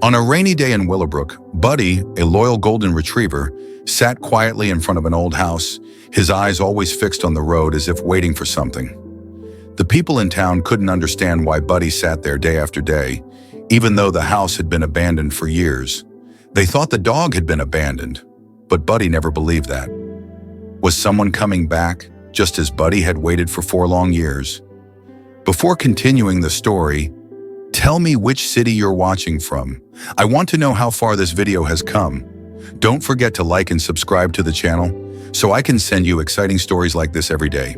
On a rainy day in Willowbrook, Buddy, a loyal golden retriever, sat quietly in front of an old house, his eyes always fixed on the road as if waiting for something. The people in town couldn't understand why Buddy sat there day after day, even though the house had been abandoned for years. They thought the dog had been abandoned, but Buddy never believed that. Was someone coming back, just as Buddy had waited for 4 long years? Before continuing the story, tell me which city you're watching from. I want to know how far this video has come. Don't forget to like and subscribe to the channel so I can send you exciting stories like this every day.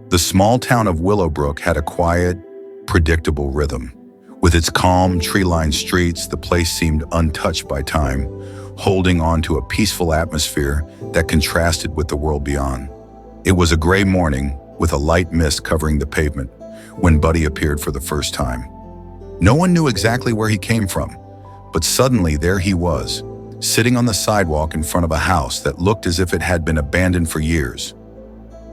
The small town of Willowbrook had a quiet, predictable rhythm. With its calm, tree-lined streets, the place seemed untouched by time, holding on to a peaceful atmosphere that contrasted with the world beyond. It was a gray morning with a light mist covering the pavement when Buddy appeared for the first time. No one knew exactly where he came from, but suddenly there he was, sitting on the sidewalk in front of a house that looked as if it had been abandoned for years.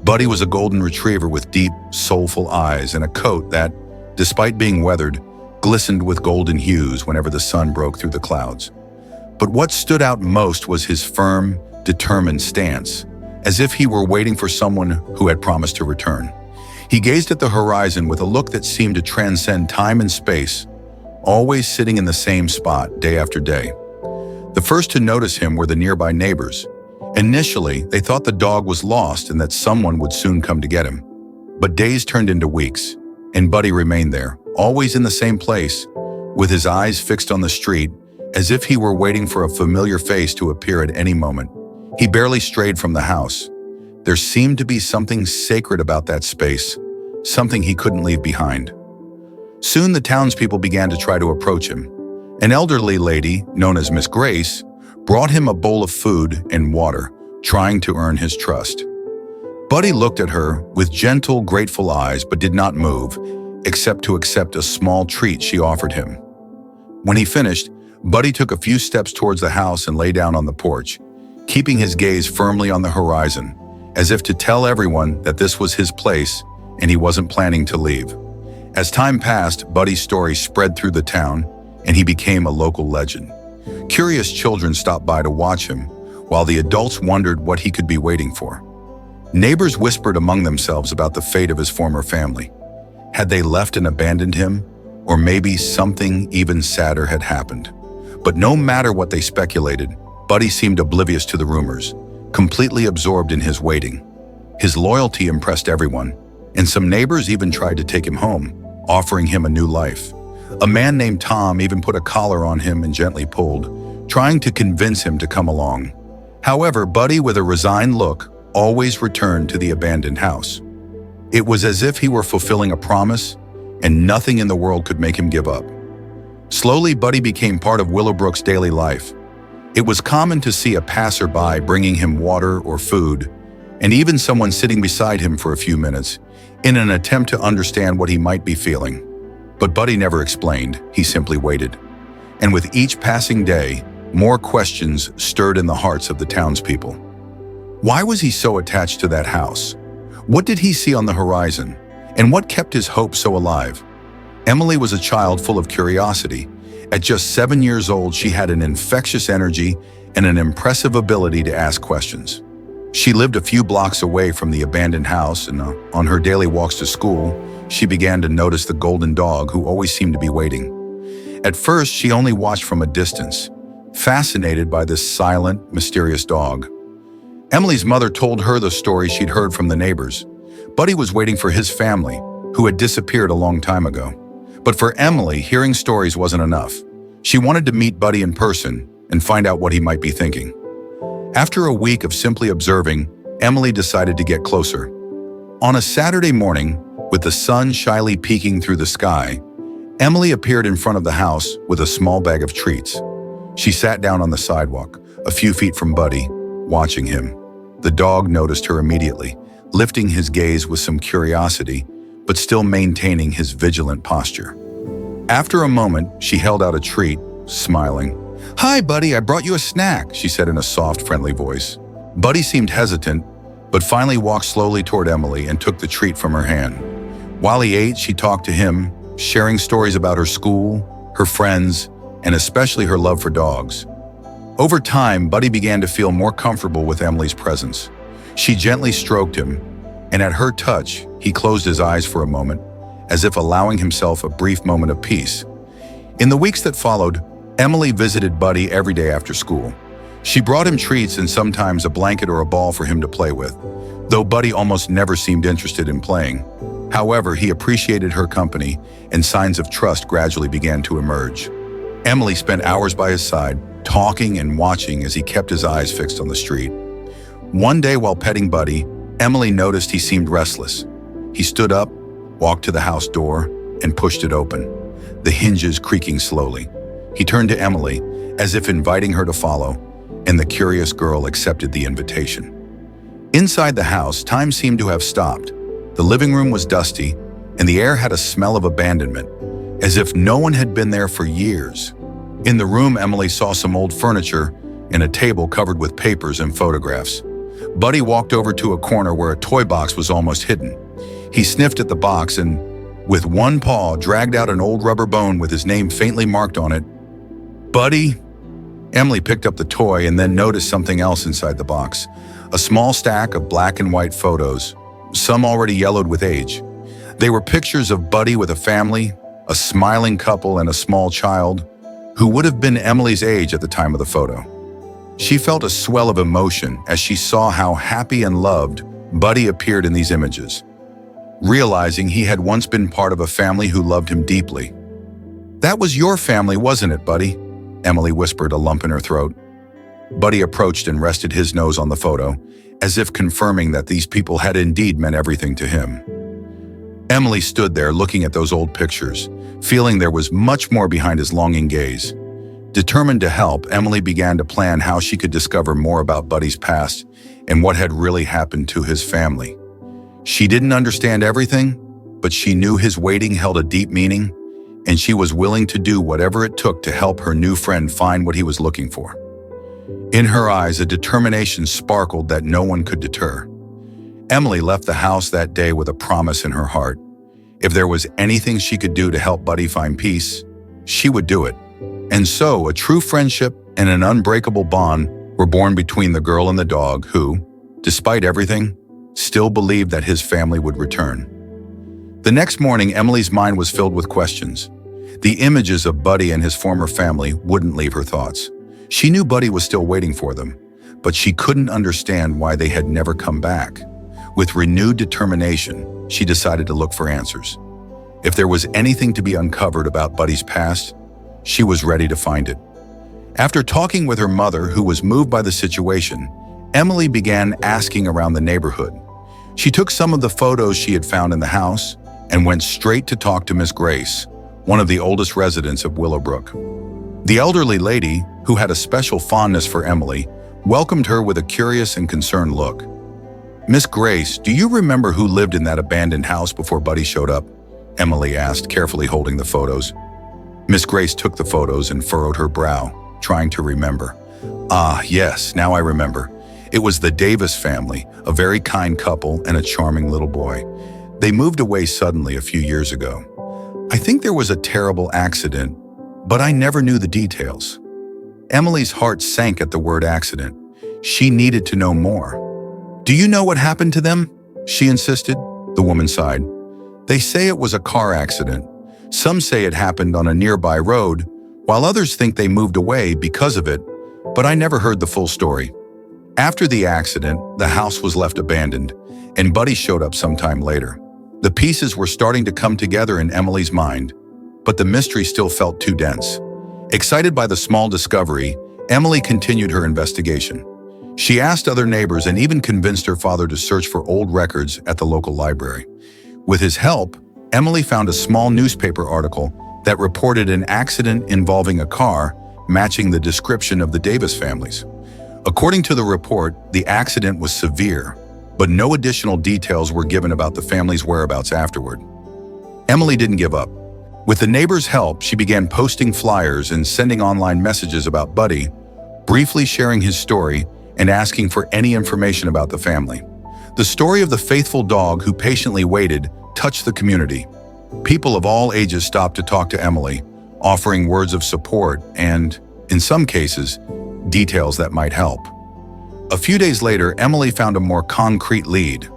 Buddy was a golden retriever with deep, soulful eyes and a coat that, despite being weathered, glistened with golden hues whenever the sun broke through the clouds. But what stood out most was his firm, determined stance, as if he were waiting for someone who had promised to return. He gazed at the horizon with a look that seemed to transcend time and space, always sitting in the same spot day after day. The first to notice him were the nearby neighbors. Initially, they thought the dog was lost and that someone would soon come to get him. But days turned into weeks, and Buddy remained there, always in the same place, with his eyes fixed on the street, as if he were waiting for a familiar face to appear at any moment. He barely strayed from the house. There seemed to be something sacred about that space, something he couldn't leave behind. Soon the townspeople began to try to approach him. An elderly lady, known as Miss Grace, brought him a bowl of food and water, trying to earn his trust. Buddy looked at her with gentle, grateful eyes but did not move, except to accept a small treat she offered him. When he finished, Buddy took a few steps towards the house and lay down on the porch, keeping his gaze firmly on the horizon, as if to tell everyone that this was his place and he wasn't planning to leave. As time passed, Buddy's story spread through the town, and he became a local legend. Curious children stopped by to watch him, while the adults wondered what he could be waiting for. Neighbors whispered among themselves about the fate of his former family. Had they left and abandoned him? Or maybe something even sadder had happened. But no matter what they speculated, Buddy seemed oblivious to the rumors, completely absorbed in his waiting. His loyalty impressed everyone, and some neighbors even tried to take him home, offering him a new life. A man named Tom even put a collar on him and gently pulled, trying to convince him to come along. However, Buddy, with a resigned look, always returned to the abandoned house. It was as if he were fulfilling a promise, and nothing in the world could make him give up. Slowly, Buddy became part of Willowbrook's daily life. It was common to see a passerby bringing him water or food, and even someone sitting beside him for a few minutes, in an attempt to understand what he might be feeling. But Buddy never explained, he simply waited. And with each passing day, more questions stirred in the hearts of the townspeople. Why was he so attached to that house? What did he see on the horizon? And what kept his hope so alive? Emily was a child full of curiosity. At just 7 years old, she had an infectious energy and an impressive ability to ask questions. She lived a few blocks away from the abandoned house, and on her daily walks to school, she began to notice the golden dog who always seemed to be waiting. At first, she only watched from a distance, fascinated by this silent, mysterious dog. Emily's mother told her the story she'd heard from the neighbors. Buddy was waiting for his family, who had disappeared a long time ago. But for Emily, hearing stories wasn't enough. She wanted to meet Buddy in person and find out what he might be thinking. After a week of simply observing, Emily decided to get closer. On a Saturday morning, with the sun shyly peeking through the sky, Emily appeared in front of the house with a small bag of treats. She sat down on the sidewalk, a few feet from Buddy, watching him. The dog noticed her immediately, lifting his gaze with some curiosity, but still maintaining his vigilant posture. After a moment, she held out a treat, smiling. "Hi, Buddy, I brought you a snack," she said in a soft, friendly voice. Buddy seemed hesitant, but finally walked slowly toward Emily and took the treat from her hand. While he ate, she talked to him, sharing stories about her school, her friends, and especially her love for dogs. Over time, Buddy began to feel more comfortable with Emily's presence. She gently stroked him, and at her touch, he closed his eyes for a moment, as if allowing himself a brief moment of peace. In the weeks that followed, Emily visited Buddy every day after school. She brought him treats and sometimes a blanket or a ball for him to play with, though Buddy almost never seemed interested in playing. However, he appreciated her company, and signs of trust gradually began to emerge. Emily spent hours by his side, talking and watching as he kept his eyes fixed on the street. One day while petting Buddy, Emily noticed he seemed restless. He stood up, walked to the house door, and pushed it open, the hinges creaking slowly. He turned to Emily, as if inviting her to follow, and the curious girl accepted the invitation. Inside the house, time seemed to have stopped. The living room was dusty, and the air had a smell of abandonment, as if no one had been there for years. In the room, Emily saw some old furniture and a table covered with papers and photographs. Buddy walked over to a corner where a toy box was almost hidden. He sniffed at the box and, with one paw, dragged out an old rubber bone with his name faintly marked on it. "Buddy?" Emily picked up the toy and then noticed something else inside the box. A small stack of black and white photos, some already yellowed with age. They were pictures of Buddy with a family, a smiling couple, and a small child, who would have been Emily's age at the time of the photo. She felt a swell of emotion as she saw how happy and loved Buddy appeared in these images, realizing he had once been part of a family who loved him deeply. "That was your family, wasn't it, Buddy?" Emily whispered, a lump in her throat. Buddy approached and rested his nose on the photo, as if confirming that these people had indeed meant everything to him. Emily stood there looking at those old pictures, feeling there was much more behind his longing gaze. Determined to help, Emily began to plan how she could discover more about Buddy's past and what had really happened to his family. She didn't understand everything, but she knew his waiting held a deep meaning, and she was willing to do whatever it took to help her new friend find what he was looking for. In her eyes, a determination sparkled that no one could deter. Emily left the house that day with a promise in her heart. If there was anything she could do to help Buddy find peace, she would do it. And so, a true friendship and an unbreakable bond were born between the girl and the dog who, despite everything, still believed that his family would return. The next morning, Emily's mind was filled with questions. The images of Buddy and his former family wouldn't leave her thoughts. She knew Buddy was still waiting for them, but she couldn't understand why they had never come back. With renewed determination, she decided to look for answers. If there was anything to be uncovered about Buddy's past, she was ready to find it. After talking with her mother, who was moved by the situation, Emily began asking around the neighborhood. She took some of the photos she had found in the house and went straight to talk to Miss Grace, one of the oldest residents of Willowbrook. The elderly lady, who had a special fondness for Emily, welcomed her with a curious and concerned look. "Miss Grace, do you remember who lived in that abandoned house before Buddy showed up?" Emily asked, carefully holding the photos. Miss Grace took the photos and furrowed her brow, trying to remember. "Ah, yes, now I remember. It was the Davis family, a very kind couple and a charming little boy. They moved away suddenly a few years ago. I think there was a terrible accident, but I never knew the details." Emily's heart sank at the word accident. She needed to know more. "Do you know what happened to them?" she insisted. The woman sighed. "They say it was a car accident. Some say it happened on a nearby road, while others think they moved away because of it, but I never heard the full story." After the accident, the house was left abandoned, and Buddy showed up sometime later. The pieces were starting to come together in Emily's mind, but the mystery still felt too dense. Excited by the small discovery, Emily continued her investigation. She asked other neighbors and even convinced her father to search for old records at the local library. With his help, Emily found a small newspaper article that reported an accident involving a car matching the description of the Davis families. According to the report, the accident was severe, but no additional details were given about the family's whereabouts afterward. Emily didn't give up. With the neighbors' help, she began posting flyers and sending online messages about Buddy, briefly sharing his story and asking for any information about the family. The story of the faithful dog who patiently waited touched the community. People of all ages stopped to talk to Emily, offering words of support and, in some cases, details that might help. A few days later, Emily found a more concrete lead.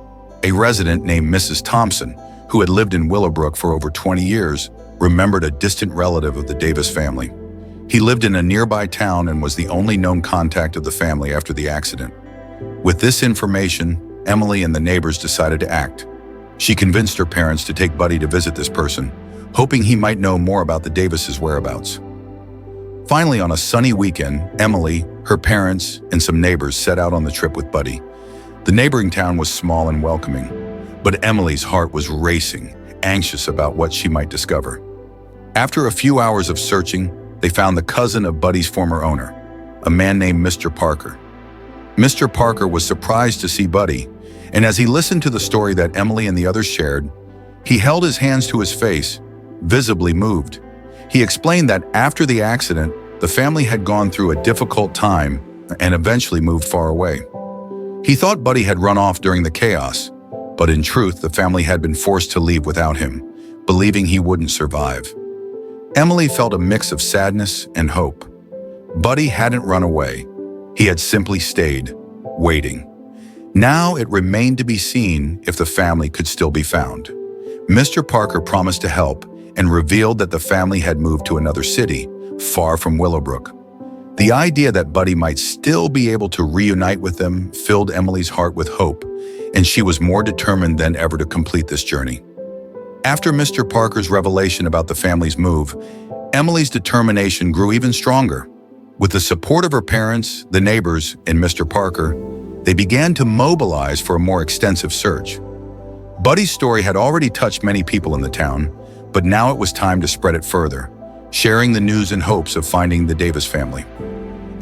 A resident named Mrs. Thompson, who had lived in Willowbrook for over 20 years, remembered a distant relative of the Davis family. He lived in a nearby town and was the only known contact of the family after the accident. With this information, Emily and the neighbors decided to act. She convinced her parents to take Buddy to visit this person, hoping he might know more about the Davises' whereabouts. Finally, on a sunny weekend, Emily, her parents, and some neighbors set out on the trip with Buddy. The neighboring town was small and welcoming, but Emily's heart was racing, anxious about what she might discover. After a few hours of searching, they found the cousin of Buddy's former owner, a man named Mr. Parker. Mr. Parker was surprised to see Buddy, and as he listened to the story that Emily and the others shared, he held his hands to his face, visibly moved. He explained that after the accident, the family had gone through a difficult time and eventually moved far away. He thought Buddy had run off during the chaos, but in truth, the family had been forced to leave without him, believing he wouldn't survive. Emily felt a mix of sadness and hope. Buddy hadn't run away. He had simply stayed, waiting. Now it remained to be seen if the family could still be found. Mr. Parker promised to help and revealed that the family had moved to another city, far from Willowbrook. The idea that Buddy might still be able to reunite with them filled Emily's heart with hope, and she was more determined than ever to complete this journey. After Mr. Parker's revelation about the family's move, Emily's determination grew even stronger. With the support of her parents, the neighbors, and Mr. Parker, they began to mobilize for a more extensive search. Buddy's story had already touched many people in the town, but now it was time to spread it further, sharing the news in hopes of finding the Davis family.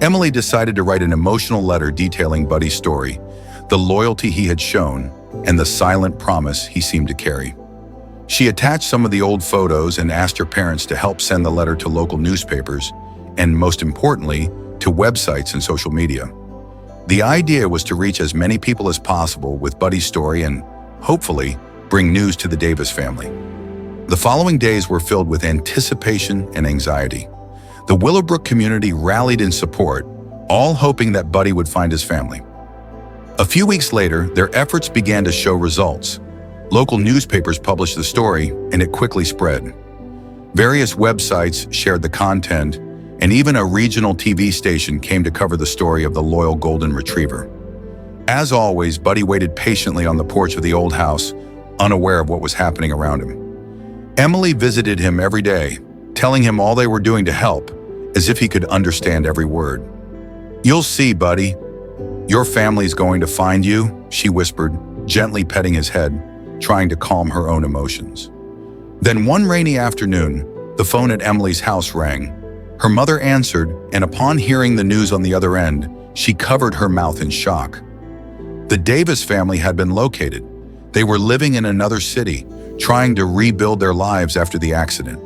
Emily decided to write an emotional letter detailing Buddy's story, the loyalty he had shown, and the silent promise he seemed to carry. She attached some of the old photos and asked her parents to help send the letter to local newspapers, and most importantly, to websites and social media. The idea was to reach as many people as possible with Buddy's story and, hopefully, bring news to the Davis family. The following days were filled with anticipation and anxiety. The Willowbrook community rallied in support, all hoping that Buddy would find his family. A few weeks later, their efforts began to show results. Local newspapers published the story, and it quickly spread. Various websites shared the content, and even a regional TV station came to cover the story of the loyal golden retriever. As always, Buddy waited patiently on the porch of the old house, unaware of what was happening around him. Emily visited him every day, telling him all they were doing to help, as if he could understand every word. "You'll see, Buddy. Your family's going to find you," she whispered, gently petting his head, trying to calm her own emotions. Then one rainy afternoon, the phone at Emily's house rang. Her mother answered, and upon hearing the news on the other end, she covered her mouth in shock. The Davis family had been located. They were living in another city, trying to rebuild their lives after the accident.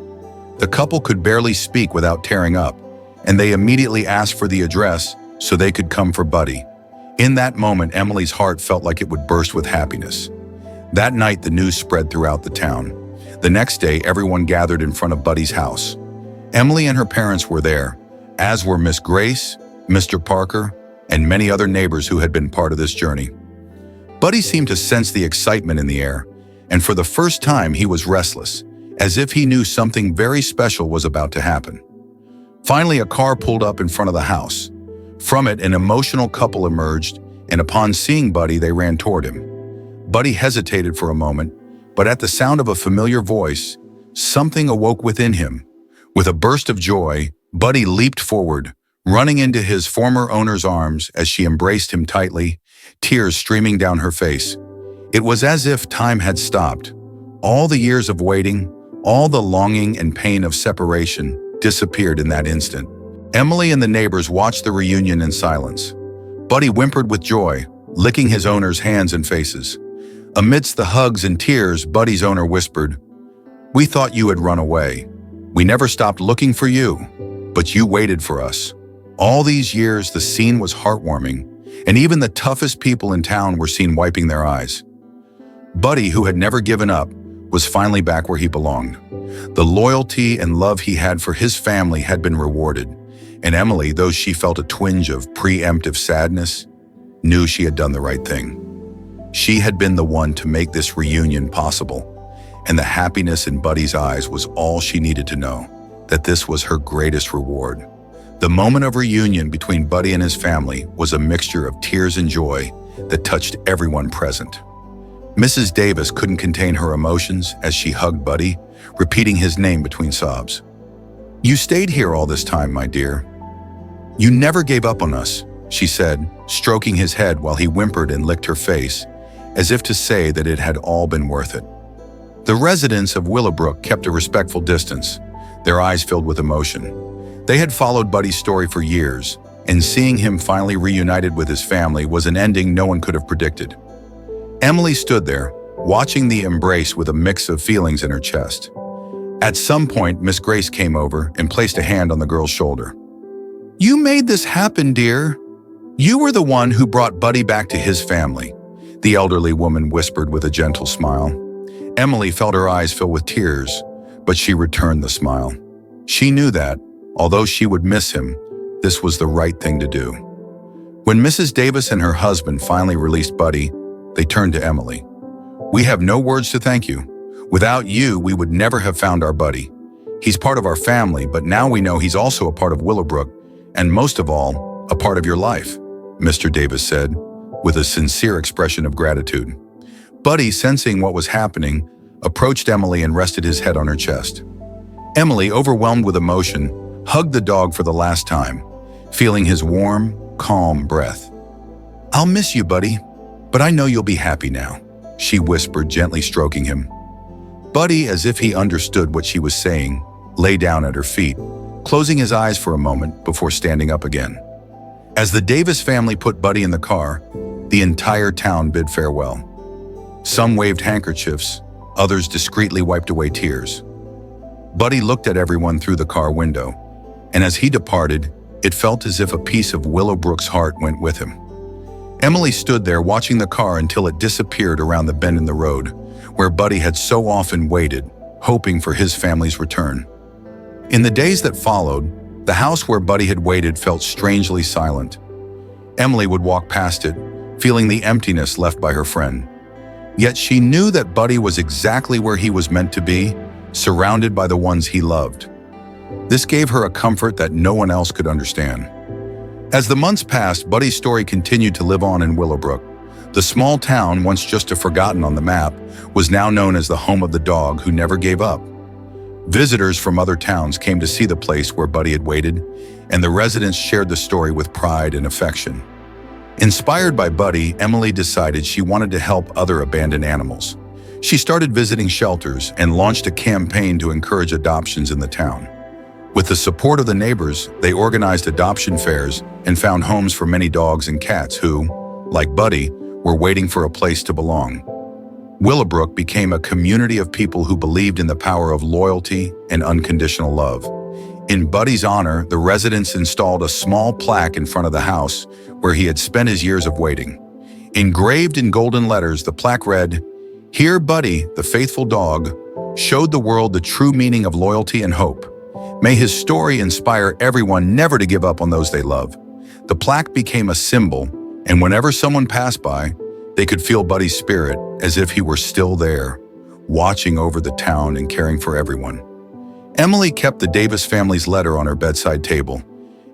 The couple could barely speak without tearing up, and they immediately asked for the address so they could come for Buddy. In that moment, Emily's heart felt like it would burst with happiness. That night, the news spread throughout the town. The next day, everyone gathered in front of Buddy's house. Emily and her parents were there, as were Miss Grace, Mr. Parker, and many other neighbors who had been part of this journey. Buddy seemed to sense the excitement in the air, and for the first time he was restless, as if he knew something very special was about to happen. Finally, a car pulled up in front of the house. From it, an emotional couple emerged, and upon seeing Buddy, they ran toward him. Buddy hesitated for a moment, but at the sound of a familiar voice, something awoke within him. With a burst of joy, Buddy leaped forward, running into his former owner's arms as she embraced him tightly, tears streaming down her face. It was as if time had stopped. All the years of waiting, all the longing and pain of separation disappeared in that instant. Emily and the neighbors watched the reunion in silence. Buddy whimpered with joy, licking his owner's hands and faces. Amidst the hugs and tears, Buddy's owner whispered, "We thought you had run away. We never stopped looking for you, but you waited for us." All these years, the scene was heartwarming, and even the toughest people in town were seen wiping their eyes. Buddy, who had never given up, was finally back where he belonged. The loyalty and love he had for his family had been rewarded, and Emily, though she felt a twinge of preemptive sadness, knew she had done the right thing. She had been the one to make this reunion possible, and the happiness in Buddy's eyes was all she needed to know, that this was her greatest reward. The moment of reunion between Buddy and his family was a mixture of tears and joy that touched everyone present. Mrs. Davis couldn't contain her emotions as she hugged Buddy, repeating his name between sobs. "You stayed here all this time, my dear. You never gave up on us," she said, stroking his head while he whimpered and licked her face, as if to say that it had all been worth it. The residents of Willowbrook kept a respectful distance, their eyes filled with emotion. They had followed Buddy's story for years, and seeing him finally reunited with his family was an ending no one could have predicted. Emily stood there, watching the embrace with a mix of feelings in her chest. At some point, Miss Grace came over and placed a hand on the girl's shoulder. "You made this happen, dear. You were the one who brought Buddy back to his family," the elderly woman whispered with a gentle smile. Emily felt her eyes fill with tears, but she returned the smile. She knew that, although she would miss him, this was the right thing to do. When Mrs. Davis and her husband finally released Buddy, they turned to Emily. "We have no words to thank you. Without you, we would never have found our Buddy. He's part of our family, but now we know he's also a part of Willowbrook, and most of all, a part of your life," Mr. Davis said, with a sincere expression of gratitude. Buddy, sensing what was happening, approached Emily and rested his head on her chest. Emily, overwhelmed with emotion, hugged the dog for the last time, feeling his warm, calm breath. "I'll miss you, Buddy, but I know you'll be happy now," she whispered, gently stroking him. Buddy, as if he understood what she was saying, lay down at her feet, closing his eyes for a moment before standing up again. As the Davis family put Buddy in the car, the entire town bid farewell. Some waved handkerchiefs, others discreetly wiped away tears. Buddy looked at everyone through the car window, and as he departed, it felt as if a piece of Willowbrook's heart went with him. Emily stood there watching the car until it disappeared around the bend in the road, where Buddy had so often waited, hoping for his family's return. In the days that followed, the house where Buddy had waited felt strangely silent. Emily would walk past it, feeling the emptiness left by her friend. Yet she knew that Buddy was exactly where he was meant to be, surrounded by the ones he loved. This gave her a comfort that no one else could understand. As the months passed, Buddy's story continued to live on in Willowbrook. The small town, once just a forgotten on the map, was now known as the home of the dog who never gave up. Visitors from other towns came to see the place where Buddy had waited, and the residents shared the story with pride and affection. Inspired by Buddy, Emily decided she wanted to help other abandoned animals. She started visiting shelters and launched a campaign to encourage adoptions in the town. With the support of the neighbors, they organized adoption fairs and found homes for many dogs and cats who, like Buddy, were waiting for a place to belong. Willowbrook became a community of people who believed in the power of loyalty and unconditional love. In Buddy's honor, the residents installed a small plaque in front of the house where he had spent his years of waiting. Engraved in golden letters, the plaque read, "Here Buddy, the faithful dog, showed the world the true meaning of loyalty and hope. May his story inspire everyone never to give up on those they love." The plaque became a symbol, and whenever someone passed by, they could feel Buddy's spirit as if he were still there, watching over the town and caring for everyone. Emily kept the Davis family's letter on her bedside table,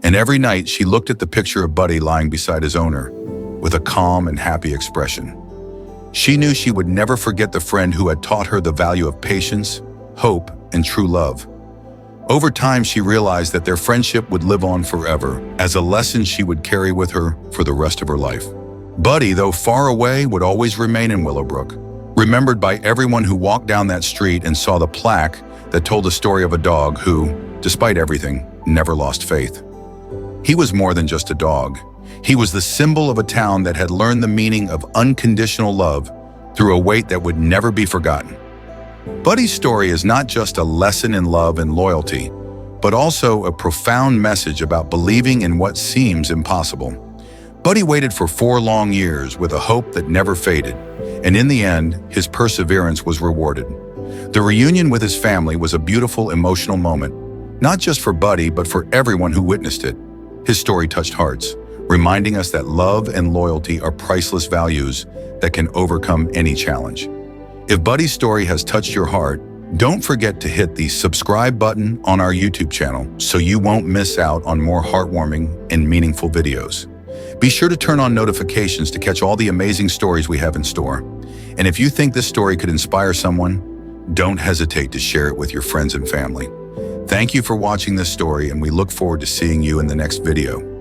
and every night she looked at the picture of Buddy lying beside his owner, with a calm and happy expression. She knew she would never forget the friend who had taught her the value of patience, hope, and true love. Over time, she realized that their friendship would live on forever as a lesson she would carry with her for the rest of her life. Buddy, though far away, would always remain in Willowbrook, remembered by everyone who walked down that street and saw the plaque that told the story of a dog who, despite everything, never lost faith. He was more than just a dog. He was the symbol of a town that had learned the meaning of unconditional love through a wait that would never be forgotten. Buddy's story is not just a lesson in love and loyalty, but also a profound message about believing in what seems impossible. Buddy waited for 4 long years with a hope that never faded, and in the end, his perseverance was rewarded. The reunion with his family was a beautiful, emotional moment, not just for Buddy, but for everyone who witnessed it. His story touched hearts, reminding us that love and loyalty are priceless values that can overcome any challenge. If Buddy's story has touched your heart, don't forget to hit the subscribe button on our YouTube channel so you won't miss out on more heartwarming and meaningful videos. Be sure to turn on notifications to catch all the amazing stories we have in store. And if you think this story could inspire someone, don't hesitate to share it with your friends and family. Thank you for watching this story, and we look forward to seeing you in the next video.